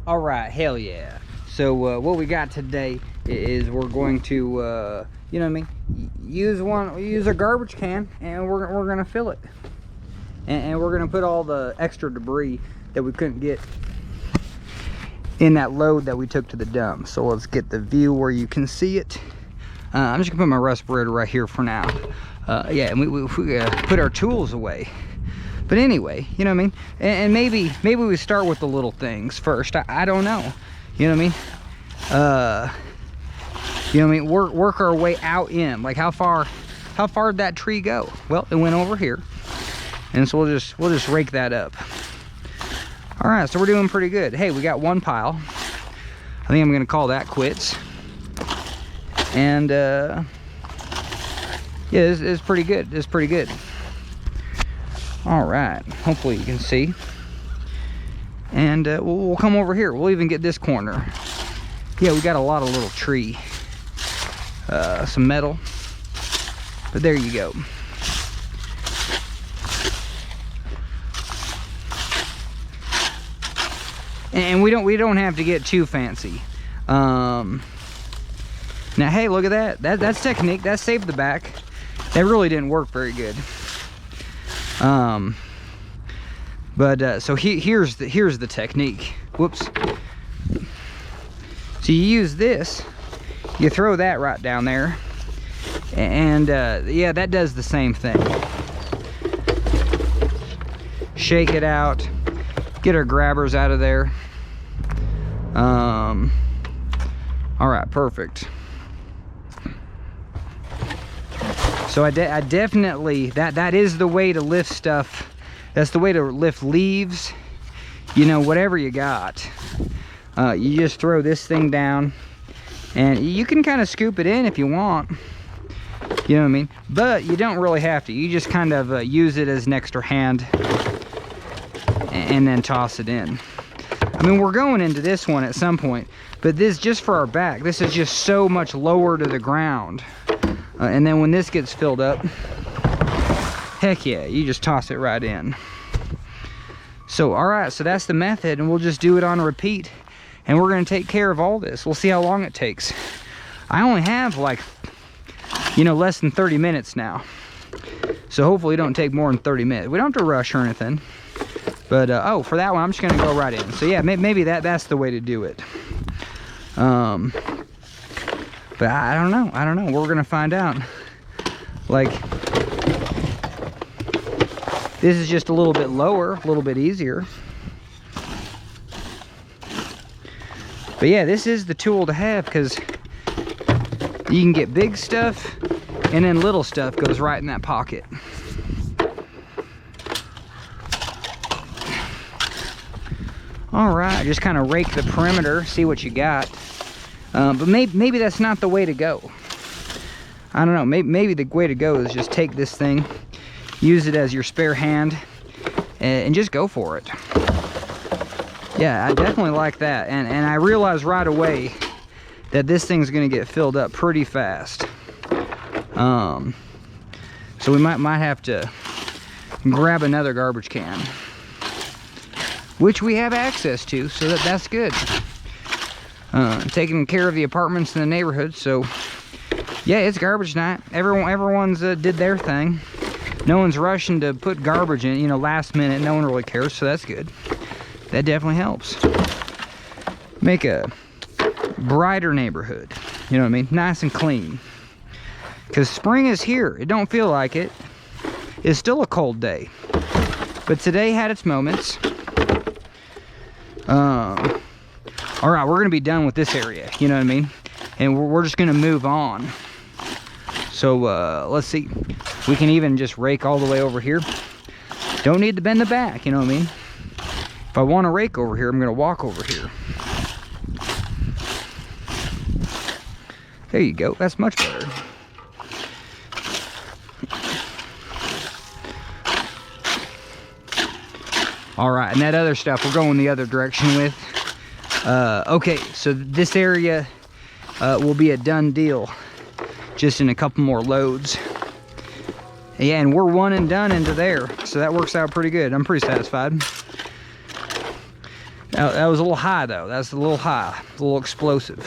All right, hell yeah. So what we got today is we're going to, you know what I mean, use a garbage can, and we're gonna fill it, and we're gonna put all the extra debris that we couldn't get in that load that we took to the dump. So let's get the view where you can see it. I'm just gonna put my respirator right here for now. Yeah, and we put our tools away. But anyway, you know what I mean? And maybe we start with the little things first. I don't know. You know what I mean? You know what I mean? Work our way out in. Like how far did that tree go? Well, it went over here. And so we'll just rake that up. All right, so we're doing pretty good. Hey, we got one pile. I think I'm gonna call that quits. And yeah, it's pretty good. It's pretty good. All right, hopefully you can see. And we'll come over here. We'll even get this corner. Yeah, we got a lot of little tree, some metal, but there you go. And we don't have to get too fancy. Now, hey, look at that. That's technique. That saved the back. That really didn't work very good. But so here's the technique. Whoops. So you use this, you throw that right down there, and yeah, that does the same thing. Shake it out, get our grabbers out of there. All right, perfect. So I definitely, that is the way to lift stuff. That's the way to lift leaves, you know, whatever you got. You just throw this thing down, and you can kind of scoop it in if you want. You know what I mean? But you don't really have to. You just kind of use it as an extra hand, and then toss it in. I mean, we're going into this one at some point, but this just for our back. This is just so much lower to the ground. And then when this gets filled up, heck yeah, you just toss it right in. So, all right, so that's the method, and we'll just do it on repeat. And we're gonna take care of all this. We'll see how long it takes. I only have like, you know, less than 30 minutes now. So hopefully it don't take more than 30 minutes. We don't have to rush or anything. But, oh, for that one, I'm just gonna go right in. So yeah, maybe that's the way to do it. But I don't know. We're gonna find out. Like, this is just a little bit lower, a little bit easier. But yeah, this is the tool to have, because you can get big stuff, and then little stuff goes right in that pocket. All right, just kind of rake the perimeter, see what you got. But maybe that's not the way to go. I don't know, maybe the way to go is just take this thing, use it as your spare hand, and just go for it. Yeah, I definitely like that. And I realized right away that this thing's gonna get filled up pretty fast. So we might have to grab another garbage can, which we have access to, so that's good. Taking care of the apartments in the neighborhood, so yeah, it's garbage night. Everyone's did their thing. No one's rushing to put garbage in, you know, last minute. No one really cares, so that's good. That definitely helps. Make a brighter neighborhood, you know what I mean? Nice and clean. Because spring is here. It don't feel like it. It's still a cold day, but today had its moments. All right, we're gonna be done with this area, you know what I mean? And we're just gonna move on. So let's see. We can even just rake all the way over here. Don't need to bend the back, you know what I mean? If I want to rake over here, I'm gonna walk over here. There you go, that's much better. All right, and that other stuff we're going the other direction with. Okay, so this area will be a done deal, just in a couple more loads. Yeah, and we're one and done into there, so that works out pretty good. I'm pretty satisfied. That was a little high though. That's a little high, a little explosive.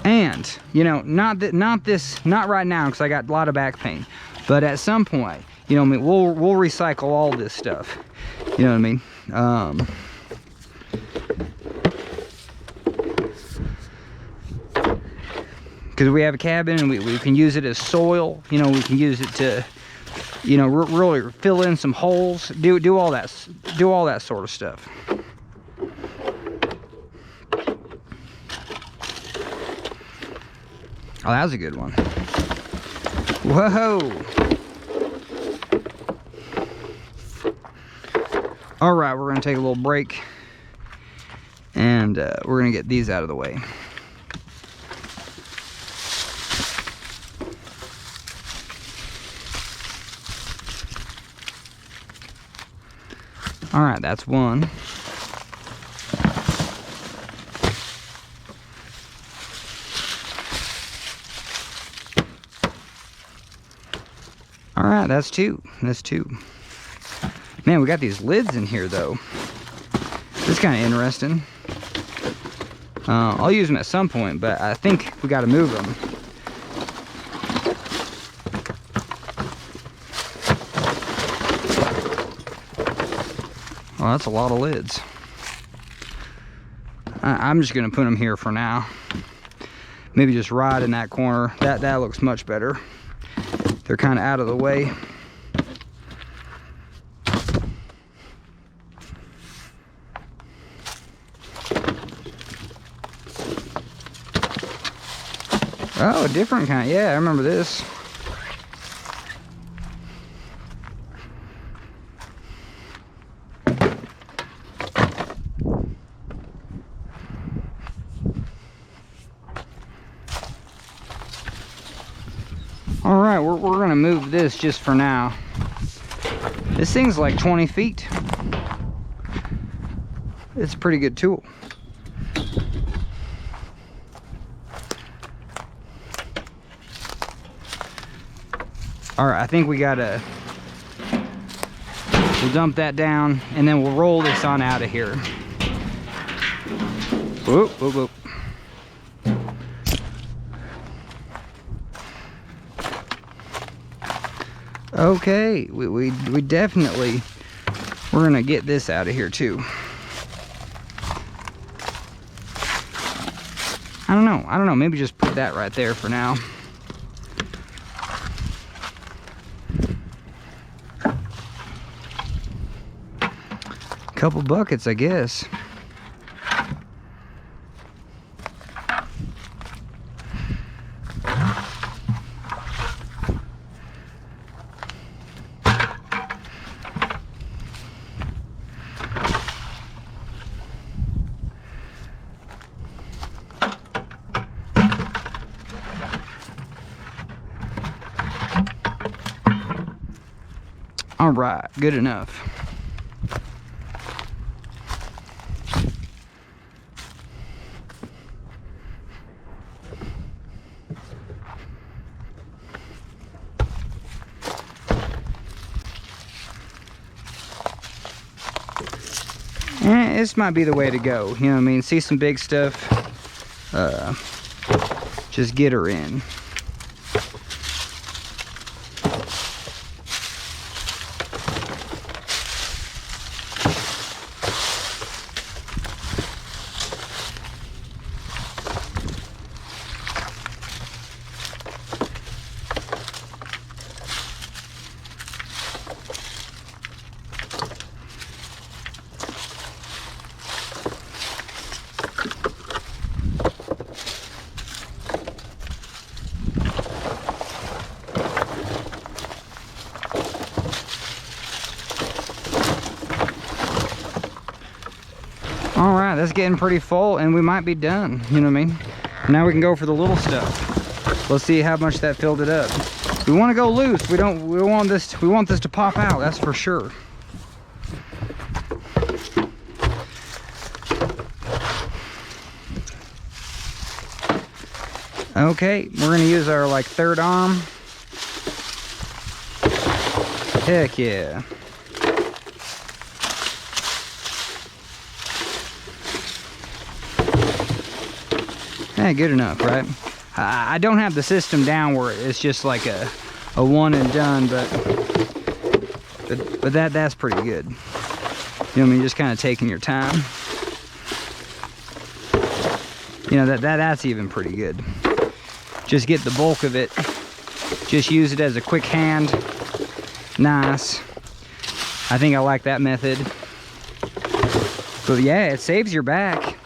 And you know, not right now because I got a lot of back pain, but at some point, you know what I mean, we'll recycle all this stuff. You know what I mean? Because we have a cabin and we can use it as soil. You know, we can use it to, you know, really fill in some holes. Do all that sort of stuff. Oh, that was a good one. Whoa. All right, we're gonna take a little break and we're gonna get these out of the way. All right, that's one. All right, that's two. That's two. Man, we got these lids in here though. This is kind of interesting. I'll use them at some point, but I think we got to move them. Well, that's a lot of lids. I'm just gonna put them here for now. Maybe just right in that corner. That looks much better. They're kind of out of the way. Oh, a different kind. Yeah, I remember this. All right, we're gonna move this just for now. This thing's like 20 feet. It's a pretty good tool. All right, I think we'll dump that down and then we'll roll this on out of here. Whoop, whoop, whoop. Okay, we definitely, we're gonna get this out of here too. I don't know, maybe just put that right there for now. Couple buckets, I guess. All right, good enough. This might be the way to go, you know what I mean? See some big stuff, just get her in. All right, that's getting pretty full and we might be done, you know what I mean? Now we can go for the little stuff. Let's see how much that filled it up. We want to go loose. We want this to pop out, that's for sure. Okay, we're gonna use our like third arm. Heck yeah. Good enough, right? I don't have the system down where it's just like a one and done, but that's pretty good. You know what I mean? Just kind of taking your time. You know, that's even pretty good. Just get the bulk of it. Just use it as a quick hand. Nice. I think I like that method. But yeah, it saves your back.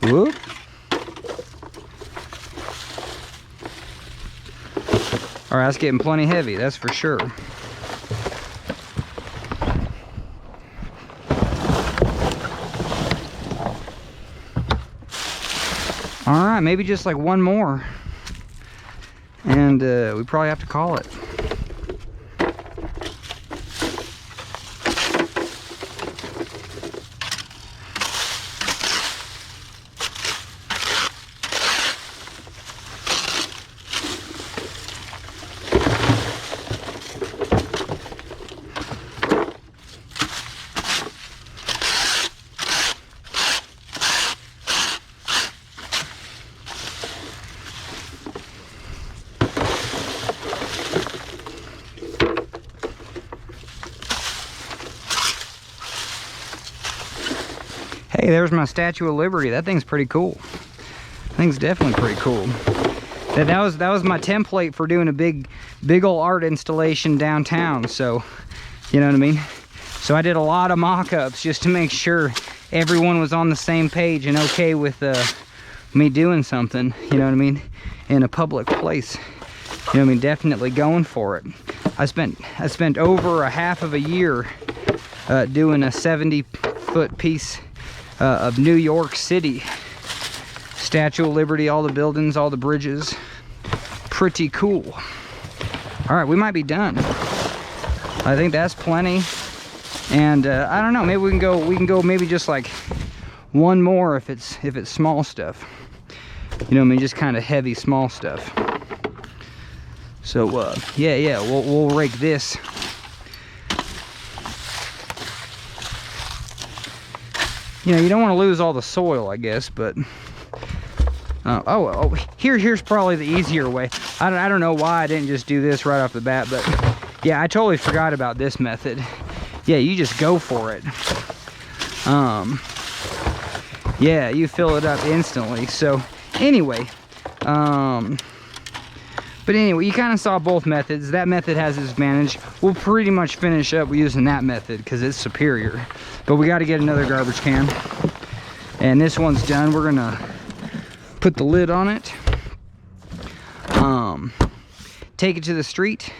Whoop. All right, that's getting plenty heavy, that's for sure. All right, maybe just like one more. And we probably have to call it. Hey, there's my Statue of Liberty. That thing's pretty cool. That thing's definitely pretty cool. That was my template for doing a big old art installation downtown. So, you know what I mean? So I did a lot of mock-ups just to make sure everyone was on the same page and okay with me doing something, you know what I mean, in a public place. You know what I mean? Definitely going for it. I spent over a half of a year doing a 70-foot piece of New York City. Statue of Liberty, all the buildings, all the bridges. Pretty cool. All right, we might be done. I think that's plenty. And I don't know, maybe we can go maybe just like one more if it's small stuff. You know what I mean, just kind of heavy small stuff. So yeah, we'll rake this. You know, you don't want to lose all the soil, I guess, but here's probably the easier way. I don't know why I didn't just do this right off the bat, but yeah, I totally forgot about this method. Yeah, you just go for it. Yeah, you fill it up instantly. So anyway, but anyway, you kind of saw both methods. That method has its advantage. We'll pretty much finish up using that method because it's superior. But we got to get another garbage can. And this one's done. We're gonna put the lid on it. Take it to the street.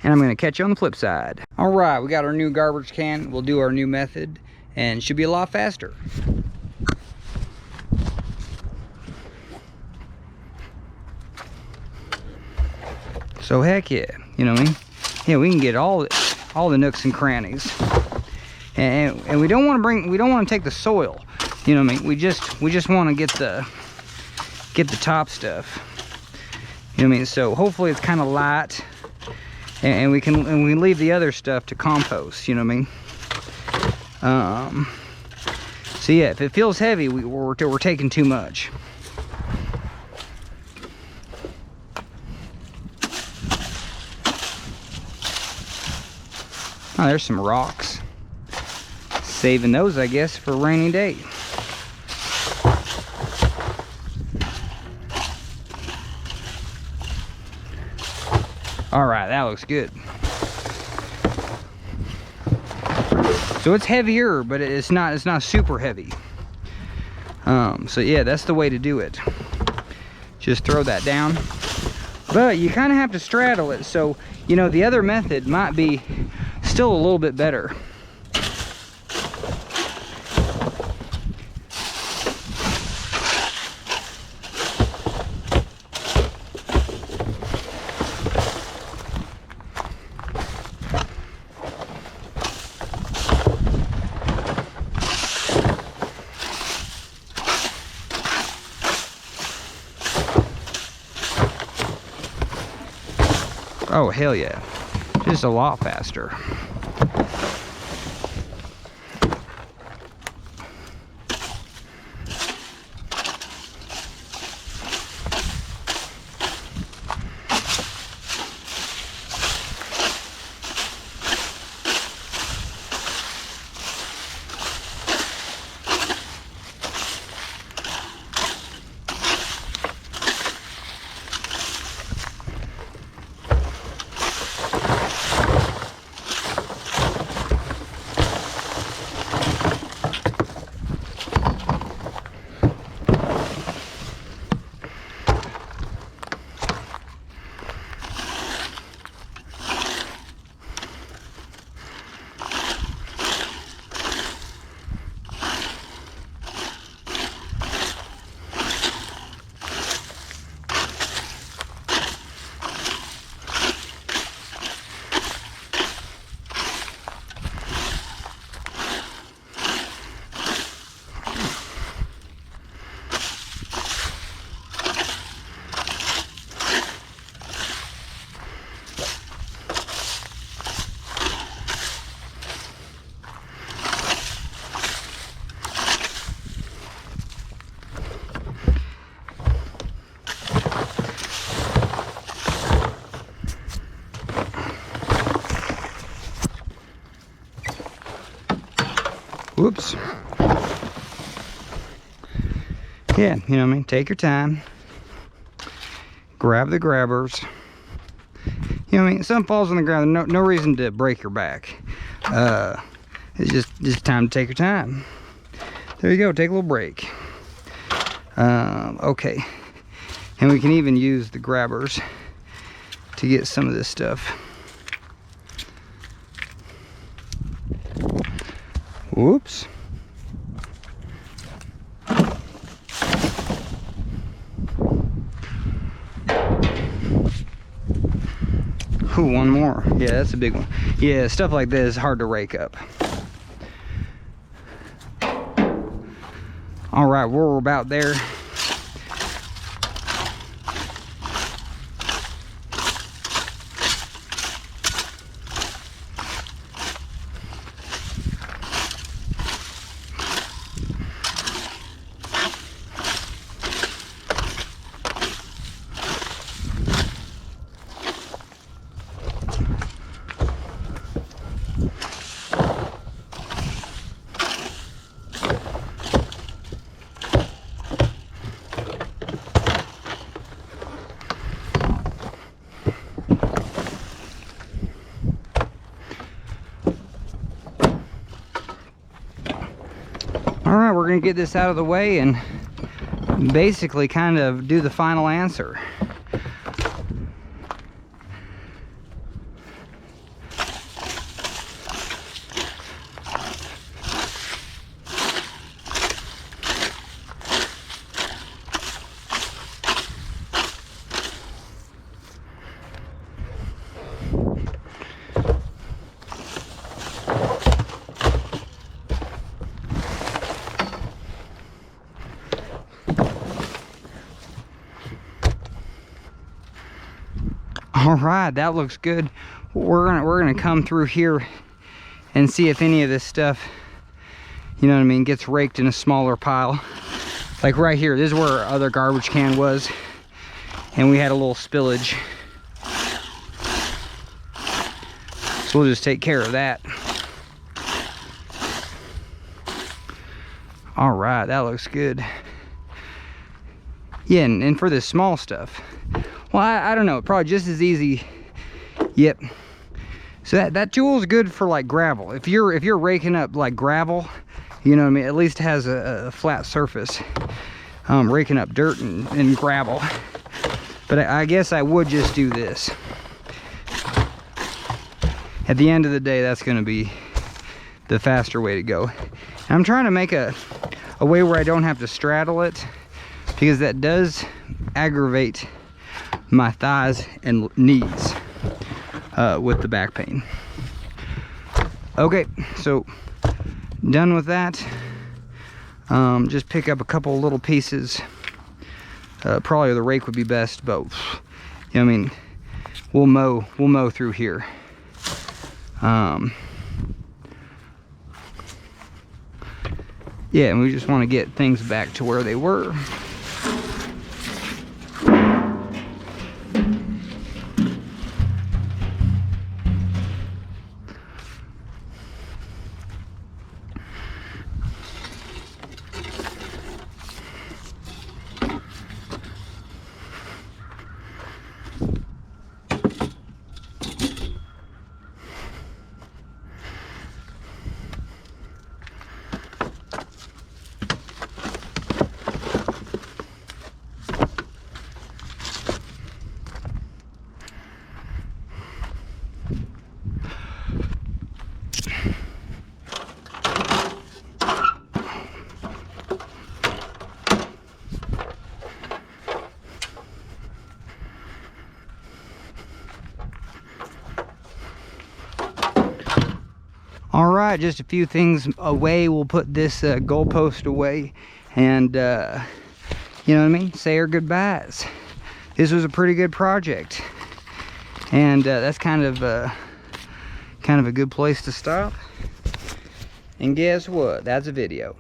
And I'm gonna catch you on the flip side. All right, we got our new garbage can. We'll do our new method and it should be a lot faster. So heck yeah, you know what I mean? Yeah, we can get all the nooks and crannies. And we don't want to take the soil. You know what I mean? We just want to get the top stuff. You know what I mean? So hopefully it's kind of light. And we can leave the other stuff to compost, you know what I mean? So yeah, if it feels heavy, we're taking too much. Oh, there's some rocks. Saving those, I guess, for a rainy day. All right, that looks good. So it's heavier, but it's not super heavy. So yeah, that's the way to do it. Just throw that down. But you kind of have to straddle it. So, you know, the other method might be still a little bit better. Oh, hell yeah. Just a lot faster. Whoops. Yeah, you know what I mean? Take your time. Grab the grabbers. You know what I mean? Something falls on the ground, no reason to break your back. It's just time to take your time. There you go, take a little break. Okay. And we can even use the grabbers to get some of this stuff. Whoops. Ooh, one more. Yeah, that's a big one. Yeah, stuff like this is hard to rake up. All right, we're about there. All right, we're gonna get this out of the way and basically kind of do the final answer. All right, that looks good. We're gonna come through here and see if any of this stuff, you know what I mean, gets raked in a smaller pile. Like right here, this is where our other garbage can was, and we had a little spillage. So we'll just take care of that. All right, that looks good. Yeah, and for this small stuff, well, I don't know, probably just as easy. Yep. So that tool is good for like gravel. If you're raking up like gravel, you know what I mean, at least it has a flat surface. Raking up dirt and gravel. But I guess I would just do this. At the end of the day, that's gonna be the faster way to go. And I'm trying to make a way where I don't have to straddle it, because that does aggravate my thighs and knees with the back pain. Okay, so done with that. Just pick up a couple little pieces. Probably the rake would be best, but you know what I mean, we'll mow through here. Yeah, and we just want to get things back to where they were. All right, just a few things away. We'll put this goalpost away and, you know what I mean, say our goodbyes. This was a pretty good project. And that's kind of a good place to stop. And guess what? That's a video.